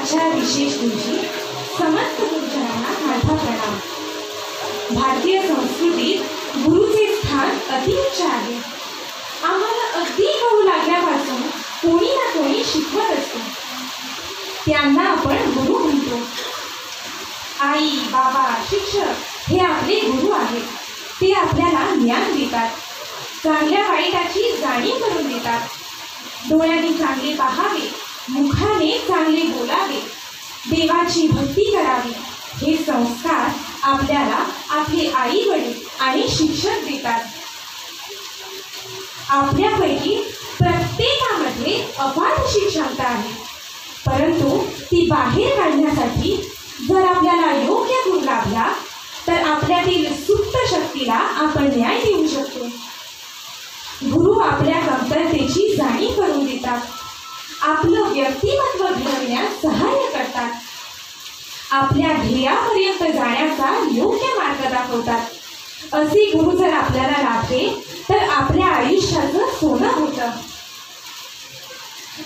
आजच्या विशेष दिवशी समस्त गुरुजनांना माझा प्रणाम। भारतीय संस्कृतीत गुरुचे स्थान अतिउच्च आहे। आम्हाला अगदी कळू लागल्यापासून कोणी ना कोणी शिकवत असतो, त्यांना आपण गुरु म्हणतो। आई, बाबा, शिक्षक हे आपले गुरु आहेत। ते आपल्याला ज्ञान देतात, चांगल्या वाईटाची जाणीव करून देतात। डोळ्यांनी चांगले पाहावे, मुखाने चांगले बोलावे, देवाची भक्ती करावी, हे संस्कार आपल्याला आपले आई वडील आणि शिक्षक देतात। आपल्यापैकी प्रत्येकामध्ये अपार अशी क्षमता आहे, परंतु ती बाहेर काढण्यासाठी जर आपल्याला योग्य गुण लाभला तर आपल्यातील सुप्त शक्तीला आपण न्याय देऊ शकतो। गुरु आपल्या कमतरतेची जाणीव करून देतात, आपलं व्यक्तिमत्व घडवण्यास सहाय्य करतात, आपल्या ध्येयापर्यंत जाण्याचा योग्य मार्ग दाखवतात। असे गुरु जर आपल्याला लाभले तर आपल्या आयुष्याचं सोनं होतं।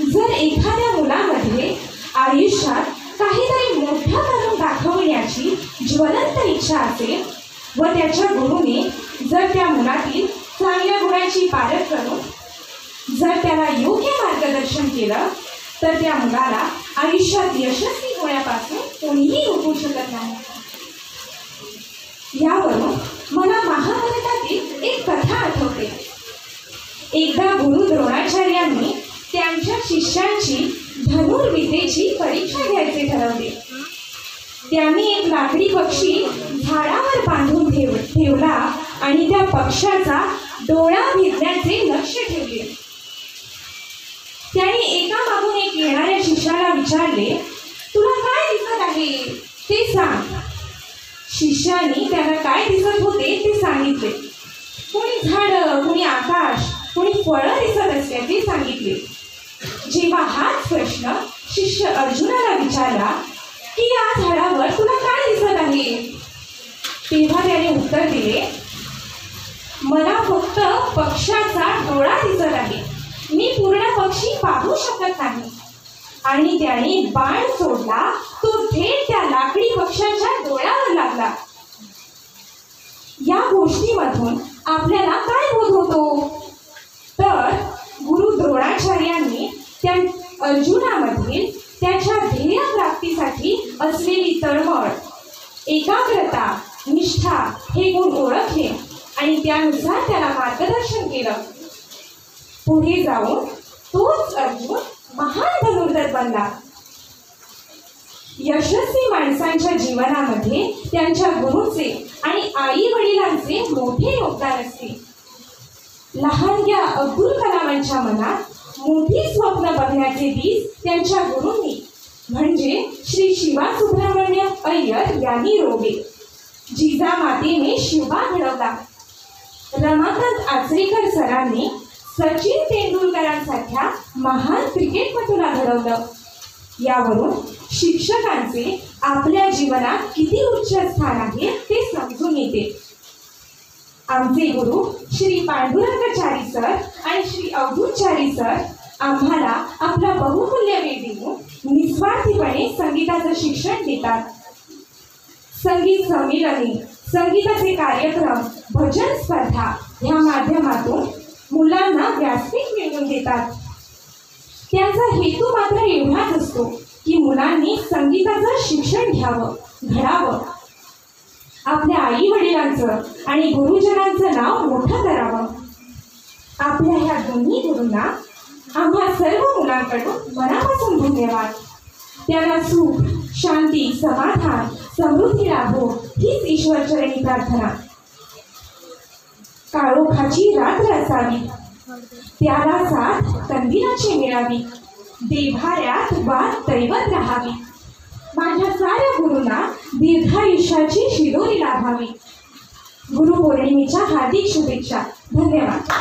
जर एखाद्या मुलामध्ये आयुष्यात काहीतरी मोठं करून दाखवण्याची ज्वलंत इच्छा असेल व त्याच्या गुरुने जर त्या मुलातील चांगल्या गुणांची पारख करून जर त्याला योग्य मार्गदर्शन केलं तर त्या मुलाला आयुष्यात यशस्वी होण्यापासून कोणीही रोखू शकत नाही। यावरून मला महाभारतातील एक कथा आठवते। एकदा गुरु द्रोणाचार्यांनी त्यांच्या शिष्यांची धनुर्विद्येची परीक्षा घ्यायचे ठरवले। त्यांनी एक लाकडी पक्षी झाडावर बांधून ठेवला आणि त्या पक्षाचा डोळा भेदण्याचे लक्ष ठेवले। त्याने एकामागून एक येणाऱ्या शिष्याला विचारले, तुला काय दिसत आहे ते सांग। शिष्याने त्याला काय दिसत होते ते सांगितले। कोणी झाडं, कोणी आकाश, कोणी फळं दिसत असल्याचे सांगितले। जेव्हा हाच प्रश्न शिष्य अर्जुनाला विचारला की या झाडावर तुला काय दिसत आहे, तेव्हा त्याने उत्तर दिले, मला फक्त पक्षाचा डोळा दिसत आहे, मी पूर्ण पक्षी पाहू शकत नाही। आणि त्याने बाण सोडला, तो थेट त्या लाकडी पक्षाच्या डोळ्यावर लागला। या गोष्टीमधून आपल्याला काय बोध होतो तर गुरु द्रोणाचार्यांनी त्या अर्जुनामधील त्याच्या ध्येय प्राप्तीसाठी असलेली तळमळ, एकाग्रता, निष्ठा हे गुण ओळखले आणि त्यानुसार त्याला मार्गदर्शन केलं। पुढे जाऊन तोच अर्जुन महान धनुर्धर बनला। यशस्वी माणसांच्या जीवनामध्ये त्यांच्या गुरूचे आणि आई वडिलांचे मोठे योगदान असते। लहानग्या अब्दुल कलामांच्या मनात मोठी स्वप्न बघण्याचे बीज त्यांच्या गुरूंनी म्हणजे श्री शिवा सुब्रमण्यम अय्यर यांनी रोवले। जिजामातेने शिवा घडवला। रमाकांत आचरेकर सरांनी सचिन तेंडुलकरांसारख्या महान क्रिकेटपटूला घडवलं। यावरून शिक्षकांचे आपल्या जीवनात किती उच्च स्थान आहे ते समजून येते। आमचे गुरु श्री पांडुरंगाचारी सर आणि श्री अवधूतचारी सर आम्हाला आपला बहुमूल्य वेळ देऊन निस्वार्थीपणे संगीताचं शिक्षण देतात। संगीत संमेलने, संगीताचे कार्यक्रम, भजन स्पर्धा ह्या माध्यमातून मुलांना व्यासपीठ मिळवून देतात। त्यांचा हेतू मात्र एवढाच असतो की मुलांनी संगीताचं शिक्षण घ्यावं, घडावं, आपल्या आई वडिलांचं आणि गुरुजनांचं नाव मोठं करावं। आपल्या ह्या दोन्ही गुरूंना आम्हा सर्व मुलांकडून मनापासून धन्यवाद। त्यांना सुख, शांती, समाधान, समृद्धी लाभो हीच ईश्वरचरणी प्रार्थना। काळोखाची रात्र असावी, त्याला साथ कंदिलाची मिळावी, देव्हाऱ्यात वाट दैवत राहावी। माझ्या साऱ्या गुरूंना दीर्घायुष्याची शिदोरी लाभावी। गुरुपौर्णिमेच्या हार्दिक शुभेच्छा। धन्यवाद।